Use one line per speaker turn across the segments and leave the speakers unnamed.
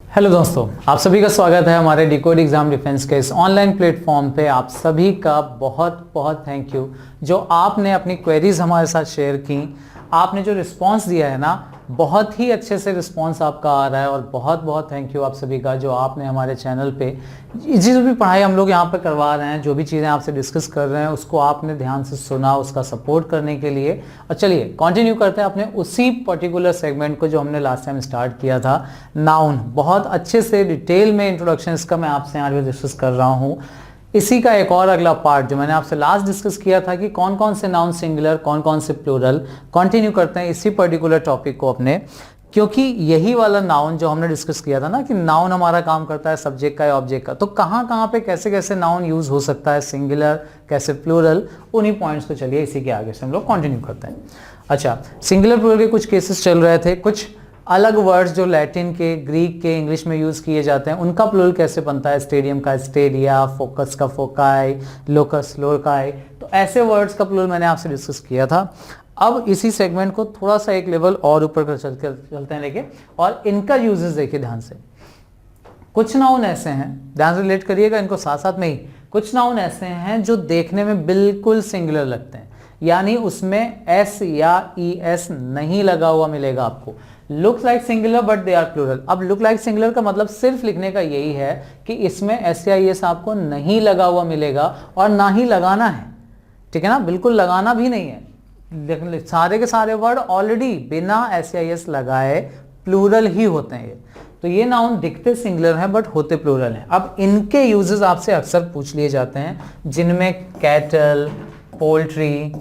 Hello दोस्तों, आप सभी का स्वागत है हमारे डिकोड एग्जाम डिफेंस के इस ऑनलाइन प्लेटफॉर्म पे। आप सभी का बहुत बहुत थैंक यू जो आपने अपनी क्वेरीज हमारे साथ शेयर की। आपने जो रिस्पांस दिया है ना, बहुत ही अच्छे से रिस्पांस आपका आ रहा है और बहुत बहुत थैंक यू आप सभी का जो आपने हमारे चैनल पे जो भी पढ़ाई हम लोग यहाँ पे करवा रहे हैं, जो भी चीज़ें आपसे डिस्कस कर रहे हैं उसको आपने ध्यान से सुना, उसका सपोर्ट करने के लिए। और चलिए कंटिन्यू करते हैं अपने उसी पर्टिकुलर सेगमेंट को जो हमने लास्ट टाइम स्टार्ट किया था, नाउन। बहुत अच्छे से डिटेल में इंट्रोडक्शन इसका मैं आपसे यहाँ पे डिस्कस कर रहा हूँ। इसी का एक और अगला पार्ट जो मैंने आपसे लास्ट डिस्कस किया था कि कौन कौन से नाउन सिंगुलर, कौन कौन से प्लूरल, कंटिन्यू करते हैं इसी पर्टिकुलर टॉपिक को अपने। क्योंकि यही वाला नाउन जो हमने डिस्कस किया था ना कि नाउन हमारा काम करता है सब्जेक्ट का या ऑब्जेक्ट का, तो कहाँ कहाँ पे कैसे कैसे नाउन यूज हो सकता है, सिंगुलर कैसे प्लूरल, उन्हीं पॉइंट्स को चलिए इसी के आगे से हम लोग कंटिन्यू करते हैं। अच्छा, सिंगुलर प्लूरल के कुछ केसेस चल रहे थे, कुछ अलग वर्ड्स जो लैटिन के, ग्रीक के, इंग्लिश में यूज किए जाते हैं उनका प्लूरल कैसे बनता है। स्टेडियम का स्टेडिया, फोकस का फोकाई, लोकस लोकाई, तो ऐसे वर्ड्स का प्लूरल मैंने आपसे डिस्कस किया था। अब इसी सेगमेंट को थोड़ा सा एक लेवल और ऊपर कर चलते हैं लेके, और इनका यूजेस देखिए ध्यान से। कुछ नाउन ऐसे हैं, ध्यान से रिलेट करिएगा इनको साथ साथ में ही। कुछ नाउन ऐसे हैं जो देखने में बिल्कुल सिंगुलर लगते हैं, यानी उसमें एस या ई एस नहीं लगा हुआ मिलेगा आपको। Look like singular but they are plural. अब लुक लाइक सिंगुलर का मतलब सिर्फ लिखने का यही है कि इसमें एस या ई एस आपको नहीं लगा हुआ मिलेगा और ना ही लगाना है, ठीक है ना, बिल्कुल लगाना भी नहीं है। लेकिन सारे के सारे वर्ड ऑलरेडी बिना एस या ई एस लगाए प्लूरल ही होते हैं। तो ये नाउन दिखते सिंगुलर हैं बट होते प्लूरल हैं। अब इनके यूजेस आपसे अक्सर पूछ लिए जाते हैं, जिनमें कैटल, पोल्ट्री,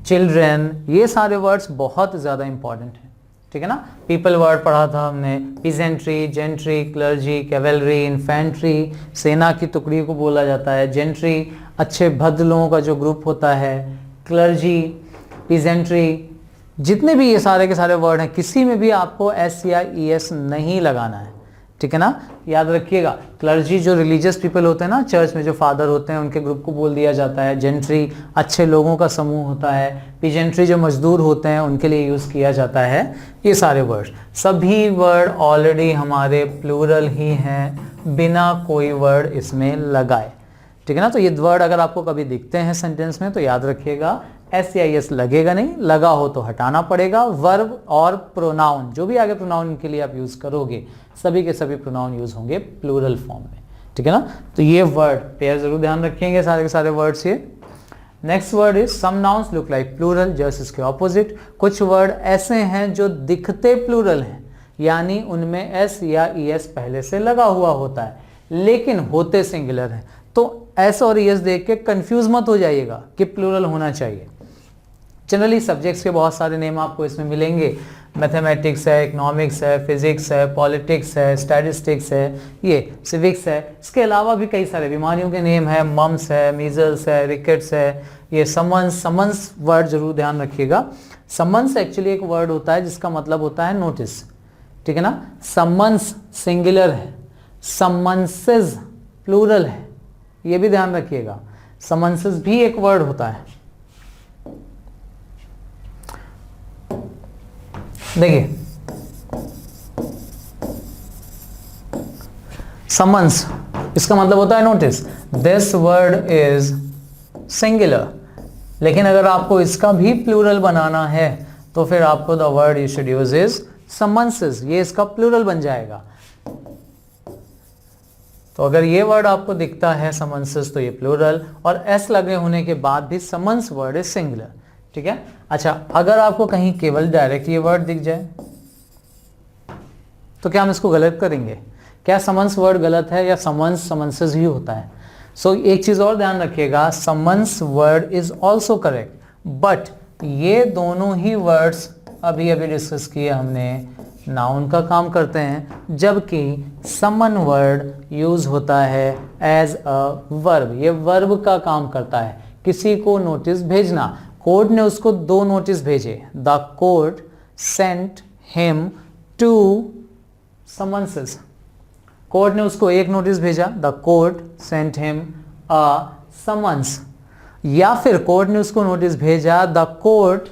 चिल्ड्रन, ये सारे वर्ड्स बहुत ज़्यादा इंपॉर्टेंट हैं, ठीक है ना। पीपल वर्ड पढ़ा था हमने, peasantry, gentry, clergy, cavalry, infantry, सेना की टुकड़ी को बोला जाता है। जेंट्री अच्छे भद्र लोगों का जो ग्रुप होता है, क्लर्जी, पीजेंट्री, जितने भी ये सारे के सारे वर्ड हैं किसी में भी आपको एस या ई एस नहीं लगाना है, ठीक है ना। याद रखिएगा, क्लर्जी जो रिलीजियस पीपल होते हैं ना, चर्च में जो फादर होते हैं उनके ग्रुप को बोल दिया जाता है। जेंट्री अच्छे लोगों का समूह होता है। पीजेंट्री जो मजदूर होते हैं उनके लिए यूज़ किया जाता है। ये सारे वर्ड, सभी वर्ड ऑलरेडी हमारे प्लूरल ही हैं बिना कोई वर्ड इसमें लगाए, ठीक है ना। तो ये वर्ड अगर आपको कभी दिखते हैं सेंटेंस में तो याद रखिएगा एस या एस लगेगा नहीं, लगा हो तो हटाना पड़ेगा। वर्ब और प्रोनाउन, जो भी आगे प्रोनाउन के लिए आप यूज करोगे, सभी के सभी प्रोनाउन यूज होंगे प्लूरल फॉर्म में, ठीक है ना। तो ये वर्ड पेयर जरूर ध्यान रखेंगे, सारे के सारे वर्ड्स। ये next word is some nouns look like plural, just इसके ऑपोजिट। कुछ वर्ड ऐसे हैं जो दिखते प्लूरल हैं, यानी उनमें एस या ई एस पहले से लगा हुआ होता है लेकिन होते सिंगुलर हैं। तो एस और ई एस देख के कंफ्यूज मत हो जाइएगा कि प्लूरल होना चाहिए। जनरली सब्जेक्ट्स के बहुत सारे नेम आपको इसमें मिलेंगे, मैथमेटिक्स है, इकोनॉमिक्स है, फिजिक्स है, पॉलिटिक्स है, स्टैटिस्टिक्स है, ये सिविक्स है। इसके अलावा भी कई सारे बीमारियों के नेम है, मम्स है, मीजल्स है, रिकेट्स है, ये समन्स वर्ड जरूर ध्यान रखिएगा। समन्स एक्चुअली एक वर्ड होता है जिसका मतलब होता है नोटिस, ठीक है ना। समन्स सिंगुलर है, समन्सेस प्लूरल है, ये भी ध्यान रखिएगा। समन्सेस भी एक वर्ड होता है। देखिए, समन्स इसका मतलब होता है notice. This word is singular, लेकिन अगर आपको इसका भी प्लूरल बनाना है तो फिर आपको the word you should use is summonses, ये इसका प्लूरल बन जाएगा। तो अगर ये वर्ड आपको दिखता है समन्सेस तो ये प्लूरल, और एस लगे होने के बाद भी समन्स वर्ड इज सिंगुलर, ठीक है। अच्छा, अगर आपको कहीं केवल डायरेक्ट ये वर्ड दिख जाए तो क्या हम इसको गलत करेंगे? क्या समन्स वर्ड गलत है या समन्स समन्सेस ही होता है? सो एक चीज और ध्यान रखिएगा, summons word is also correct, but ये दोनों ही वर्ड्स अभी अभी डिस्कस किए हमने नाउन का काम करते हैं, जबकि समन वर्ड यूज होता है एज अ वर्ब। ये वर्ब का काम करता है, किसी को नोटिस भेजना। कोर्ट ने उसको 2 नोटिस भेजे, the court sent him 2 summonses. Court ने उसको 1 नोटिस भेजा, the court sent him a summons. या फिर कोर्ट ने उसको नोटिस भेजा, the court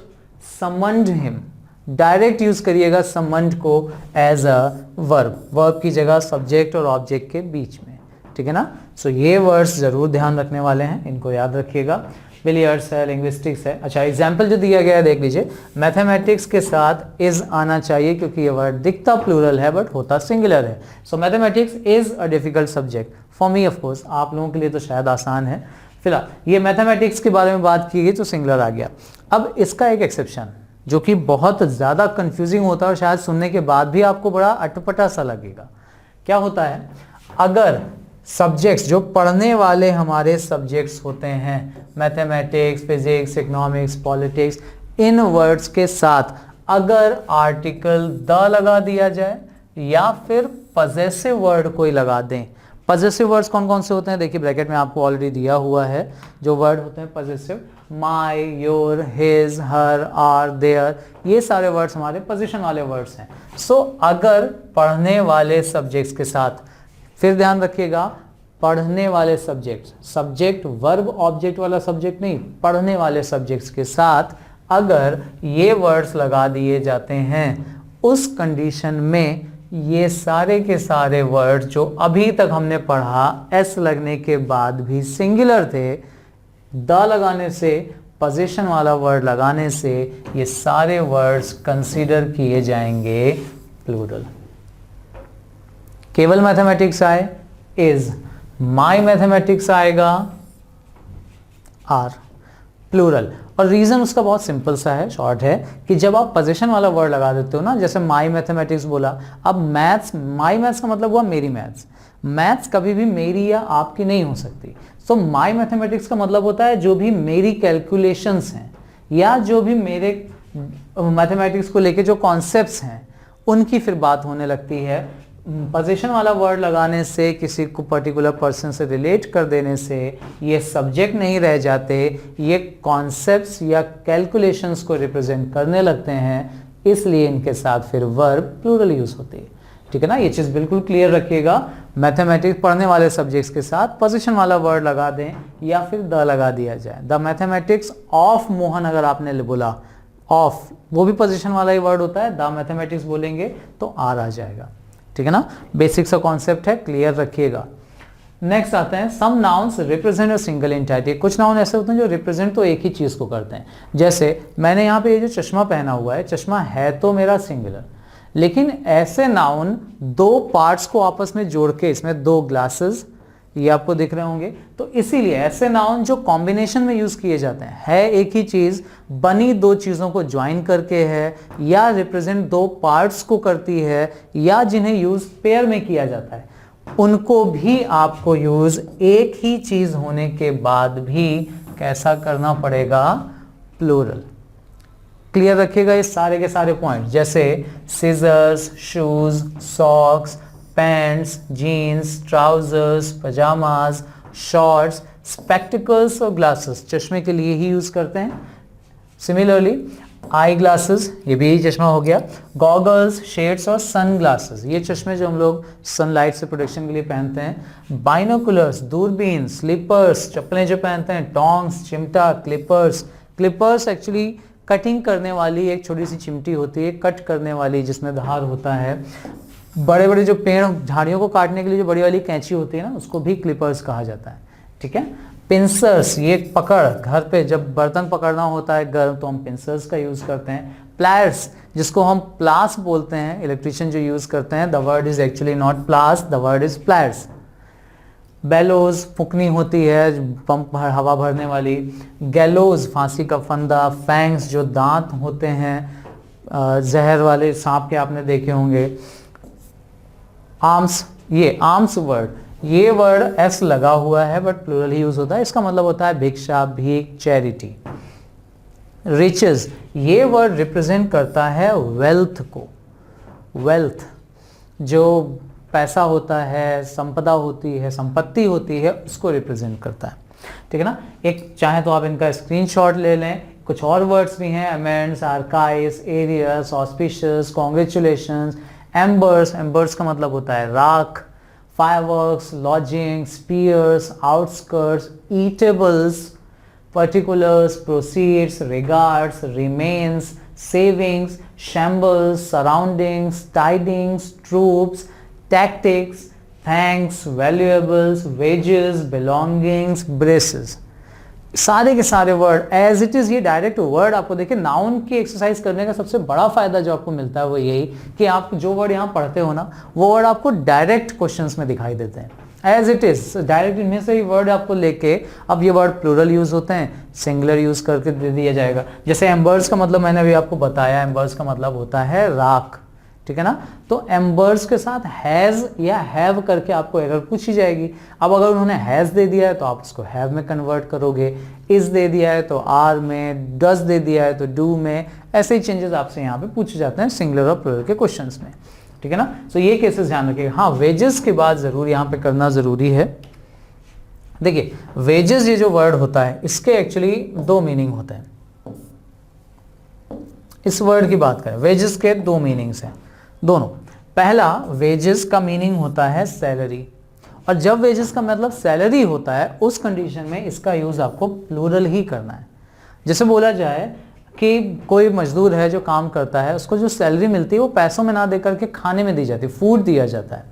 summoned him, direct use करिएगा समंड को एज अ वर्ब, वर्ब की जगह सब्जेक्ट और ऑब्जेक्ट के बीच में, ठीक है ना। सो ये वर्ड्स जरूर ध्यान रखने वाले हैं, इनको याद रखिएगा। बिलियर्ड्स है, लिंग्विस्टिक्स है। अच्छा, एग्जाम्पल जो दिया गया है देख लीजिए, मैथमेटिक्स के साथ इज आना चाहिए क्योंकि ये वर्ड दिखता प्लूरल है बट होता सिंगुलर है। So mathematics is a difficult subject for me, of course आप लोगों के लिए तो शायद आसान है। फिलहाल ये मैथमेटिक्स के बारे में बात की गई तो सिंगुलर आ गया। अब इसका एक एक्सेप्शन जो कि बहुत ज़्यादा कंफ्यूजिंग होता है और शायद सुनने के बाद भी आपको बड़ा अटपटा सा लगेगा। क्या होता है, अगर सब्जेक्ट्स जो पढ़ने वाले हमारे सब्जेक्ट्स होते हैं, मैथमेटिक्स, फिजिक्स, इकोनॉमिक्स, पॉलिटिक्स, इन वर्ड्स के साथ अगर आर्टिकल द लगा दिया जाए या फिर पजेसिव वर्ड कोई लगा दें। पजेसिव वर्ड्स कौन कौन से होते हैं, देखिए ब्रैकेट में आपको ऑलरेडी दिया हुआ है जो वर्ड होते हैं possessive, my, your, his, her, our, their, ये सारे वर्ड्स हमारे पोजीशन वाले वर्ड्स हैं। सो अगर पढ़ने वाले सब्जेक्ट्स के साथ, फिर ध्यान रखिएगा पढ़ने वाले सब्जेक्ट, सब्जेक्ट वर्ब ऑब्जेक्ट वाला सब्जेक्ट नहीं, पढ़ने वाले सब्जेक्ट्स के साथ अगर ये वर्ड्स लगा दिए जाते हैं, उस कंडीशन में ये सारे के सारे वर्ड जो अभी तक हमने पढ़ा एस लगने के बाद भी सिंगुलर थे, द लगाने से, पोजीशन वाला वर्ड लगाने से ये सारे वर्ड्स कंसीडर किए जाएंगे प्लूरल। केवल मैथमेटिक्स आए इज, माई मैथमेटिक्स आएगा आर, प्लूरल। और रीजन उसका बहुत सिंपल सा है, शॉर्ट है कि जब आप पोजीशन वाला वर्ड लगा देते हो ना, जैसे माई मैथमेटिक्स बोला, अब मैथ्स, माई मैथ्स का मतलब हुआ मेरी मैथ्स, मैथ्स कभी भी मेरी या आपकी नहीं हो सकती। सो माई मैथमेटिक्स का मतलब होता है जो भी मेरी कैलकुलेशंस हैं या जो भी मेरे मैथमेटिक्स को लेके जो कॉन्सेप्ट्स हैं उनकी फिर बात होने लगती है। पोजीशन वाला वर्ड लगाने से, किसी को पर्टिकुलर पर्सन से रिलेट कर देने से ये सब्जेक्ट नहीं रह जाते, ये कॉन्सेप्ट्स या कैलकुलेशंस को रिप्रेजेंट करने लगते हैं, इसलिए इनके साथ फिर वर्ब प्लूरल यूज होती है, ठीक है ना। ये चीज़ बिल्कुल क्लियर रखिएगा। मैथमेटिक्स पढ़ने वाले सब्जेक्ट्स के साथ पोजीशन वाला वर्ड लगा दें या फिर द लगा दिया जाए। द मैथमेटिक्स ऑफ मोहन अगर आपने बोला, ऑफ वो भी पोजीशन वाला ही वर्ड होता है, द मैथमेटिक्स बोलेंगे तो आर आ जाएगा, ठीक है ना। बेसिक सा कॉन्सेप्ट है, क्लियर रखिएगा। नेक्स्ट आते हैं some nouns represent a single entity. कुछ नाउन ऐसे होते हैं जो रिप्रेजेंट तो एक ही चीज को करते हैं। जैसे मैंने यहाँ पे ये जो चश्मा पहना हुआ है, चश्मा है तो मेरा सिंगुलर, लेकिन ऐसे नाउन दो पार्ट्स को आपस में जोड़ के, इसमें दो ग्लासेस ये आपको दिख रहे होंगे, तो इसीलिए ऐसे नाउन जो कॉम्बिनेशन में यूज किए जाते हैं, है एक ही चीज बनी दो चीजों को ज्वाइन करके है, या रिप्रेजेंट दो पार्ट्स को करती है, या जिन्हें यूज पेयर में किया जाता है, उनको भी आपको यूज एक ही चीज होने के बाद भी कैसा करना पड़ेगा, प्लूरल। क्लियर रखिएगा ये सारे के सारे पॉइंट, जैसे scissors, shoes, socks, pants, jeans, trousers, pyjamas, shorts, spectacles और ग्लासेस चश्मे के लिए ही यूज करते हैं। सिमिलरली आई ग्लासेस, ये भी चश्मा हो गया, गॉगल्स, शेड्स और सन ग्लासेस, ये चश्मे जो हम लोग सनलाइट से प्रोटेक्शन के लिए पहनते हैं। बाइनोकुलर्स, दूरबीन, स्लीपर्स, चप्पलें जो पहनते हैं, टोंग्स, चिमटा, क्लिपर्स। क्लिपर्स एक्चुअली कटिंग करने वाली एक छोटी सी चिमटी होती है, कट करने वाली, जिसमें धार होता है। बड़े बड़े जो पेड़ झाड़ियों को काटने के लिए जो बड़ी वाली कैंची होती है ना, उसको भी क्लिपर्स कहा जाता है, ठीक है। पिंसर्स, ये पकड़, घर पे जब बर्तन पकड़ना होता है गर्म तो हम पिंसर्स का यूज करते हैं। प्लायर्स, जिसको हम प्लास बोलते हैं, इलेक्ट्रिशियन जो यूज करते हैं, the word is actually not plas, the word is pliers. Bellows, फुकनी होती है, पंप हवा भरने वाली। गैलोज, फांसी का फंदा। फैंग्स, जो दांत होते हैं जहर वाले सांप के, आपने देखे होंगे। आर्म्स, ये आर्म्स वर्ड, ये वर्ड एस लगा हुआ है बट प्लूरल ही यूज होता है, इसका मतलब होता है भिक्षा, भीख, चैरिटी। रिचेस, ये वर्ड रिप्रेजेंट करता है वेल्थ को, वेल्थ जो पैसा होता है, संपदा होती है, संपत्ति होती है, उसको रिप्रेजेंट करता है, ठीक है ना। एक चाहे तो आप इनका स्क्रीनशॉट ले लें। कुछ और वर्ड्स भी हैं, amends, archives, arrears, auspicious, congratulations. Embers, embers का मतलब होता है राख। Fireworks, lodging, spears, outskirts, eatables, particulars, proceeds, regards, remains, savings, shambles, surroundings, tidings, troops, tactics, thanks, valuables, wages, belongings, braces. सारे के सारे वर्ड एज इट इज, ये direct word आपको देखिए नाउन की एक्सरसाइज करने का सबसे बड़ा फायदा जो आपको मिलता है वो यही कि आप जो वर्ड यहाँ पढ़ते हो ना वो वर्ड आपको डायरेक्ट क्वेश्चंस में दिखाई देते हैं एज इट इज, डायरेक्ट इनमें से ही वर्ड आपको लेके अब ये वर्ड प्लूरल यूज होते हैं, सिंगुलर यूज करके दे दिया जाएगा। जैसे एम्बर्स का मतलब मैंने अभी आपको बताया, एम्बर्स का मतलब होता है राख, ठीक है ना। तो एम्बर्स के साथ हैज या हैव करके आपको एरर पूछी जाएगी। अब अगर उन्होंने हैज दे दिया है तो आप उसको हैव में कन्वर्ट करोगे, इज दे दिया है तो आर में, डज दे दिया है तो डू में, ऐसे ही चेंजेस आपसे यहाँ पे पूछे जाते हैं सिंगुलर और प्लूरल के क्वेश्चंस में, ठीक है ना। सो ये केसेस ध्यान रखिएगा। हाँ, वेजेस के बाद जरूर यहाँ पे करना जरूरी है। देखिए वेजेस ये जो वर्ड होता है इसके एक्चुअली दो मीनिंग होते हैं। इस वर्ड की बात करें, वेजेस के दो मीनिंग्स हैं दोनों। पहला, वेजेस का मीनिंग होता है सैलरी, और जब वेजेस का मतलब सैलरी होता है उस कंडीशन में इसका यूज आपको प्लूरल ही करना है। जैसे बोला जाए कि कोई मजदूर है जो काम करता है, उसको जो सैलरी मिलती है वो पैसों में ना दे करके खाने में दी जाती है, फूड दिया जाता है,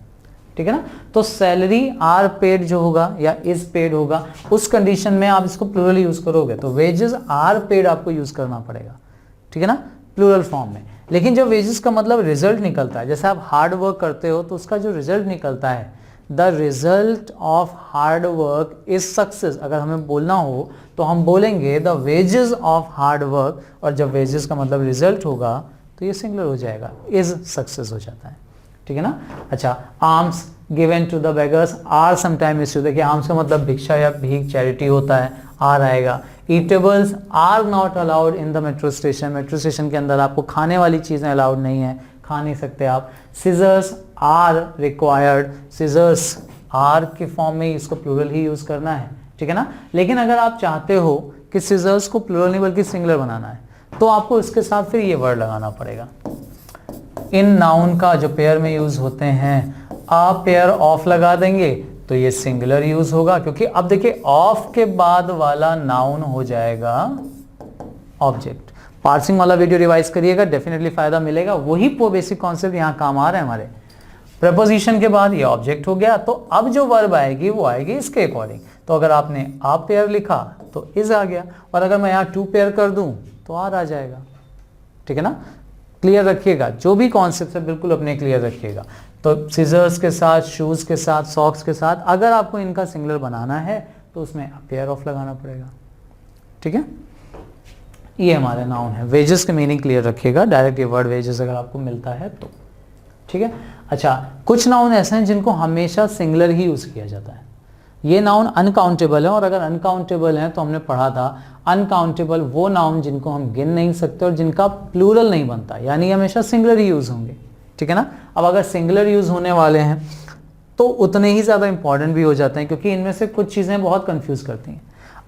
ठीक है ना। तो सैलरी आर पेड जो होगा या इज पेड होगा, उस कंडीशन में आप इसको प्लूरल यूज करोगे तो वेजेस आर पेड आपको यूज करना पड़ेगा, ठीक है ना, प्लूरल फॉर्म में। लेकिन जब वेजेस का मतलब रिजल्ट निकलता है, जैसे आप हार्ड वर्क करते हो तो उसका जो रिजल्ट निकलता है, the result of hard work is success, अगर हमें बोलना हो तो हम बोलेंगे the wages of hard work, और जब वेजेस का मतलब रिजल्ट होगा तो ये सिंगुलर हो जाएगा, इज सक्सेस हो जाता है, ठीक है ना। अच्छा, alms given to the beggars are sometime issue, देखिए आर्म्स का मतलब भिक्षा या भीख, चैरिटी होता है, आर आएगा। Eatables are not allowed in the metro station, metro station के अंदर आपको खाने वाली चीज़ें अलाउड नहीं है, खा नहीं सकते आप। Scissors are required, scissors are के फॉर्म में इसको प्लूरल ही यूज करना है, ठीक है ना। लेकिन अगर आप चाहते हो कि सिजर्स को प्लूरल नहीं बल्कि सिंगुलर बनाना है तो आपको इसके साथ फिर ये वर्ड लगाना पड़ेगा। इन नाउन का जो पेयर में यूज होते हैं, आ पेयर ऑफ लगा देंगे तो ये सिंगुलर यूज होगा, क्योंकि अब देखिए ऑफ के बाद वाला नाउन हो जाएगा ऑब्जेक्ट। पार्सिंग वाला वीडियो रिवाइज करिएगा, डेफिनेटली फायदा मिलेगा। वही बेसिक कॉन्सेप्ट यहाँ काम आ रहे हैं हमारे। प्रपोजिशन के बाद ये ऑब्जेक्ट हो गया, तो अब जो वर्ब आएगी वो आएगी इसके अकॉर्डिंग। तो अगर आपने आ पेयर लिखा तो इज आ गया, और अगर मैं यहाँ टू पेयर कर दूं तो आर आ जाएगा, ठीक है ना। क्लियर रखिएगा, जो भी कॉन्सेप्ट है बिल्कुल अपने क्लियर रखिएगा। तो सीजर्स के साथ, शूज के साथ, सॉक्स के साथ अगर आपको इनका सिंगुलर बनाना है तो उसमें पेयर ऑफ लगाना पड़ेगा, ठीक है। ये हमारे नाउन है। वेजेस के मीनिंग क्लियर रखिएगा, डायरेक्ट ये वर्ड वेजेस अगर आपको मिलता है तो, ठीक है। अच्छा, कुछ नाउन ऐसे हैं जिनको हमेशा सिंगुलर ही यूज किया जाता है। ये नाउन अनकाउंटेबल है, और अगर अनकाउंटेबल है तो हमने पढ़ा था अनकाउंटेबल वो नाउन जिनको हम गिन नहीं सकते और जिनका प्लूरल नहीं बनता, यानी हमेशा सिंगुलर ही यूज होंगे, ठीक है ना। अब अगर सिंगुलर यूज होने वाले हैं तो उतने ही ज़्यादा इंपॉर्टेंट भी हो जाते हैं, क्योंकि इनमें से कुछ चीज़ें बहुत कंफ्यूज करती हैं।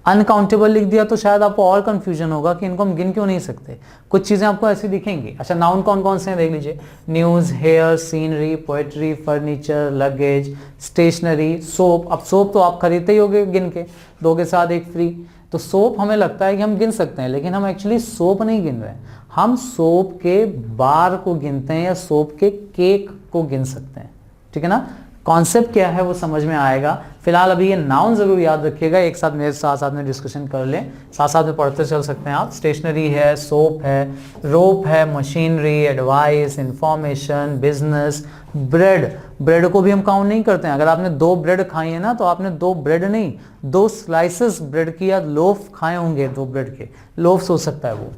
अनकाउंटेबल लिख दिया तो शायद आपको और कंफ्यूजन होगा कि इनको हम गिन क्यों नहीं सकते। कुछ चीज़ें आपको ऐसी दिखेंगी। अच्छा, नाउन कौन कौन से हैं देख लीजिए, news, hair, scenery, poetry, furniture, luggage, stationery, soap. अब सोप तो आप खरीदते ही होगे गिन के, दो के साथ एक फ्री। तो सोप हमें लगता है कि हम गिन सकते हैं, लेकिन हम एक्चुअली सोप नहीं गिन रहे हैं, हम सोप के बार को गिनते हैं या सोप के केक को गिन सकते हैं, ठीक है ना। कॉन्सेप्ट क्या है वो समझ में आएगा। फिलहाल अभी ये नाउन जरूर याद रखिएगा, एक साथ मेरे साथ में डिस्कशन कर लें, साथ साथ में पढ़ते चल सकते हैं आप। स्टेशनरी है, सोप है, रोप है, machinery, advice, information, business, bread. Bread को भी हम काउंट नहीं करते हैं। अगर आपने 2 ब्रेड खाई है ना तो आपने 2 ब्रेड नहीं, 2 स्लाइसेस ब्रेड की या लोफ खाए होंगे, 2 ब्रेड के लोफ्स हो सकता है वो।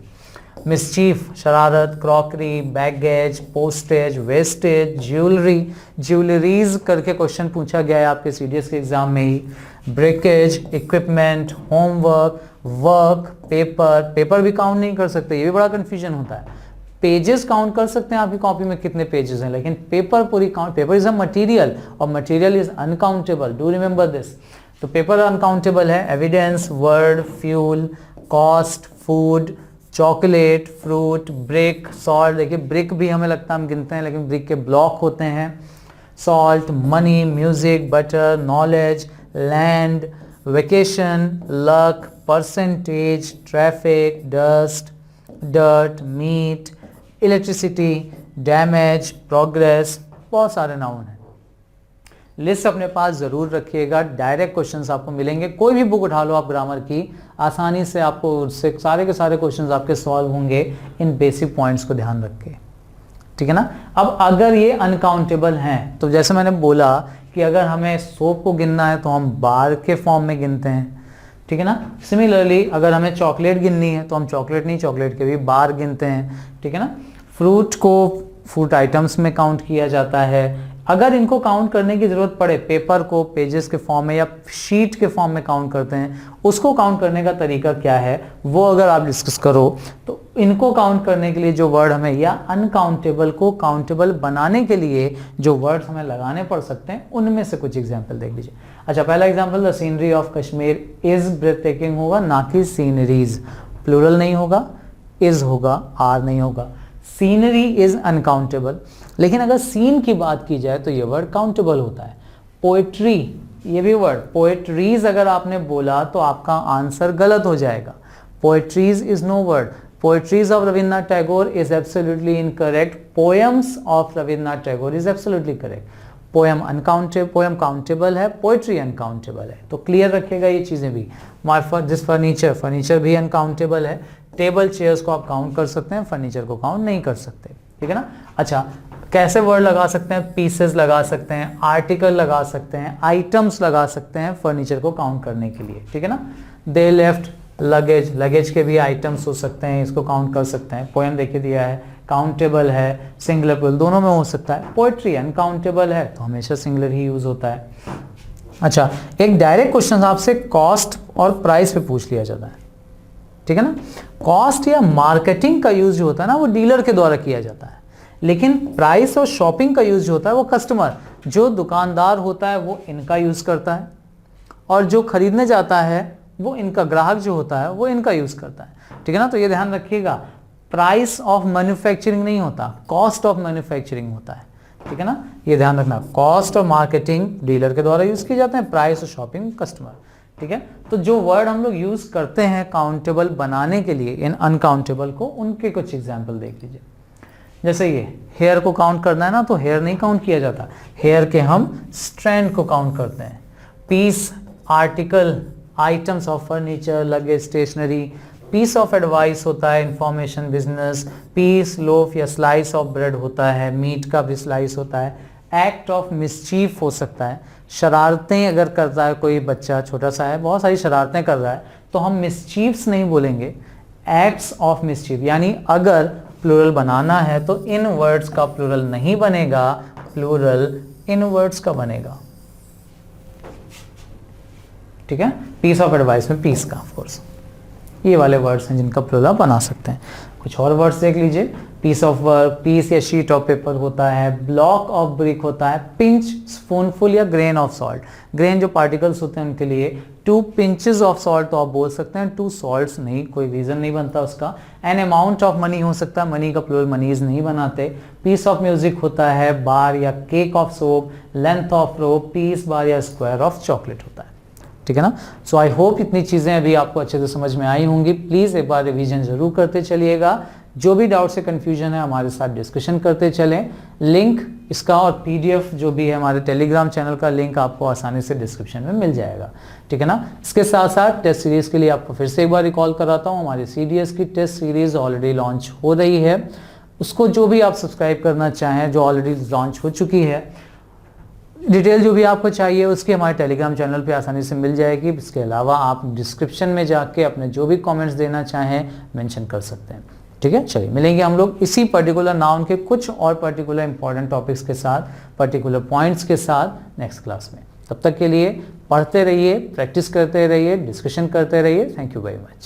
मिसचीफ, शरारत, crockery, baggage, postage, wastage, jewellery, jewelleries करके क्वेश्चन पूछा गया है आपके सीडीएस के एग्जाम में ही। Breakage, equipment, homework, work, paper. Paper भी काउंट नहीं कर सकते, ये भी बड़ा कंफ्यूजन होता है। पेजेस काउंट कर सकते हैं आपकी कॉपी में कितने पेजेस हैं, लेकिन पेपर पूरी count, paper is a material और material is uncountable, do remember this. तो पेपर अनकाउंटेबल है। Evidence, word, fuel, cost, food, chocolate, fruit, brick, salt. देखिए ब्रिक भी हमें लगता है हम गिनते हैं, लेकिन ब्रिक के ब्लॉक होते हैं। Salt, money, music, butter, knowledge, land, vacation, luck, percentage, traffic, dust, dirt, meat, electricity, damage, progress, बहुत सारे नाउन हैं। लिस्ट अपने पास जरूर रखिएगा, डायरेक्ट क्वेश्चंस आपको मिलेंगे। कोई भी बुक उठा लो आप ग्रामर की, आसानी से आपको उससे सारे के सारे क्वेश्चंस आपके सॉल्व होंगे इन बेसिक पॉइंट्स को ध्यान रख के, ठीक है ना। अब अगर ये अनकाउंटेबल हैं तो जैसे मैंने बोला कि अगर हमें सोप को गिनना है तो हम बार के फॉर्म में गिनते हैं, ठीक है ना। सिमिलरली अगर हमें चॉकलेट गिननी है तो हम चॉकलेट नहीं, चॉकलेट के भी बार गिनते हैं, ठीक है ना। फ्रूट को फ्रूट आइटम्स में काउंट किया जाता है। अगर इनको काउंट करने की जरूरत पड़े, पेपर को पेजेस के फॉर्म में या शीट के फॉर्म में काउंट करते हैं, उसको काउंट करने का तरीका क्या है वो अगर आप डिस्कस करो तो इनको काउंट करने के लिए जो वर्ड हमें, या अनकाउंटेबल को काउंटेबल बनाने के लिए जो वर्ड हमें लगाने पड़ सकते हैं, उनमें से कुछ एग्जाम्पल देख लीजिए। अच्छा, पहला example, the scenery of Kashmir is ब्रेथटेकिंग होगा, ना कि सीनरीज। प्लूरल नहीं होगा, इज होगा, आर नहीं होगा। सीनरी इज अनकाउंटेबल, लेकिन अगर सीन की बात की जाए तो ये वर्ड काउंटेबल होता है। पोएट्री, ये भी वर्ड, पोएट्रीज अगर आपने बोला तो आपका आंसर गलत हो जाएगा। Poetries is no word. Poetries of Rabindranath Tagore is absolutely incorrect. Poems of Rabindranath Tagore is absolutely correct. Poem uncountable, poem countable है, पोएट्री अनकाउंटेबल है। तो क्लियर रखिएगा ये चीजें भी। दिस फर्नीचर, फर्नीचर भी अनकाउंटेबल है। टेबल चेयर्स को आप काउंट कर सकते हैं, फर्नीचर को काउंट नहीं कर सकते, ठीक है ना। अच्छा, कैसे वर्ड लगा सकते हैं? पीसेस लगा सकते हैं, आर्टिकल लगा सकते हैं, आइटम्स लगा सकते हैं फर्नीचर को काउंट करने के लिए, ठीक है ना। दे लेफ्ट लगेज, लगेज के भी आइटम्स हो सकते हैं, इसको काउंट कर सकते हैं। पोएम देखिए दिया है, काउंटेबल है, सिंगुलर प्लूरल दोनों में हो सकता है। पोएट्री अनकाउंटेबल है तो हमेशा सिंगुलर ही यूज होता है। अच्छा, एक डायरेक्ट क्वेश्चन आपसे कॉस्ट और प्राइस पे पूछ लिया जाता है, ठीक है ना। कॉस्ट या मार्केटिंग का यूज जो होता है ना वो डीलर के द्वारा किया जाता है, लेकिन प्राइस और शॉपिंग का यूज जो होता है वो कस्टमर, जो दुकानदार होता है वो इनका यूज करता है, और जो खरीदने जाता है वो इनका, ग्राहक जो होता है वो इनका यूज करता है, ठीक है ना। तो ये ध्यान रखिएगा, प्राइस ऑफ मैन्युफैक्चरिंग नहीं होता, कॉस्ट ऑफ मैन्युफैक्चरिंग होता है, ठीक है ना। ये ध्यान रखना, कॉस्ट और मार्केटिंग डीलर के द्वारा यूज किए जाते हैं, प्राइस और शॉपिंग कस्टमर, ठीक है। तो जो वर्ड हम लोग यूज करते हैं काउंटेबल बनाने के लिए इन अनकाउंटेबल को, उनके कुछ एग्जाम्पल देख लीजिए। जैसे ये हेयर को काउंट करना है ना, तो हेयर नहीं काउंट किया जाता, हेयर के हम स्ट्रैंड को काउंट करते हैं। Piece, article, items of furniture, luggage, stationery. Piece of advice होता है, इंफॉर्मेशन, बिजनेस। पीस, लोफ या स्लाइस ऑफ ब्रेड होता है, मीट का भी स्लाइस होता है। एक्ट ऑफ मिसचीफ हो सकता है, शरारतें अगर करता है कोई बच्चा, छोटा सा है, बहुत सारी शरारतें कर रहा है, तो हम मिसचीफ्स नहीं बोलेंगे, एक्ट्स ऑफ मिसचीफ। यानी अगर प्लूरल बनाना है तो इन वर्ड्स का प्लूरल नहीं बनेगा, प्लूरल इन वर्ड्स का बनेगा, ठीक है। पीस ऑफ एडवाइस में पीस का, ऑफ कोर्स ये वाले वर्ड्स हैं जिनका प्लूरल बना सकते हैं। कुछ और वर्ड्स देख लीजिए, पीस ऑफ वर्क, पीस या शीट ऑफ पेपर होता है, ब्लॉक ऑफ ब्रिक होता है, पिंच, स्पूनफुल या ग्रेन ऑफ सॉल्ट। ग्रेन जो पार्टिकल्स होते हैं उनके लिए 2 पिंचेस ऑफ सॉल्ट तो आप बोल सकते हैं, 2 सॉल्ट्स नहीं, कोई रीजन नहीं बनता उसका। एन अमाउंट ऑफ मनी हो सकता है, मनी का प्लूरल मनीज नहीं बनाते। पीस ऑफ म्यूजिक होता है, बार या cake of soap, length of rope, piece, bar या स्क्वायर ऑफ चॉकलेट होता है, ठीक है ना। सो आई होप इतनी चीज़ें अभी आपको अच्छे से समझ में आई होंगी। प्लीज़ एक बार रिवीजन जरूर करते चलिएगा। जो भी डाउट से कन्फ्यूजन है हमारे साथ डिस्कशन करते चलें। लिंक इसका और पीडीएफ जो भी है हमारे टेलीग्राम चैनल का लिंक आपको आसानी से डिस्क्रिप्शन में मिल जाएगा, ठीक है ना। इसके साथ साथ टेस्ट सीरीज़ के लिए आपको फिर से एक बार रिकॉल कराता हूँ, हमारी CDS की टेस्ट सीरीज़ ऑलरेडी लॉन्च हो रही है। उसको जो भी आप सब्सक्राइब करना चाहें, जो ऑलरेडी लॉन्च हो चुकी है, डिटेल जो भी आपको चाहिए उसकी हमारे टेलीग्राम चैनल पे आसानी से मिल जाएगी। इसके अलावा आप डिस्क्रिप्शन में जाके अपने जो भी कमेंट्स देना चाहें मेंशन कर सकते हैं, ठीक है। चलिए मिलेंगे हम लोग इसी पर्टिकुलर नाउन के कुछ और पर्टिकुलर इंपॉर्टेंट टॉपिक्स के साथ, पर्टिकुलर पॉइंट्स के साथ नेक्स्ट क्लास में। तब तक के लिए पढ़ते रहिए, प्रैक्टिस करते रहिए, डिस्कशन करते रहिए। Thank you very much.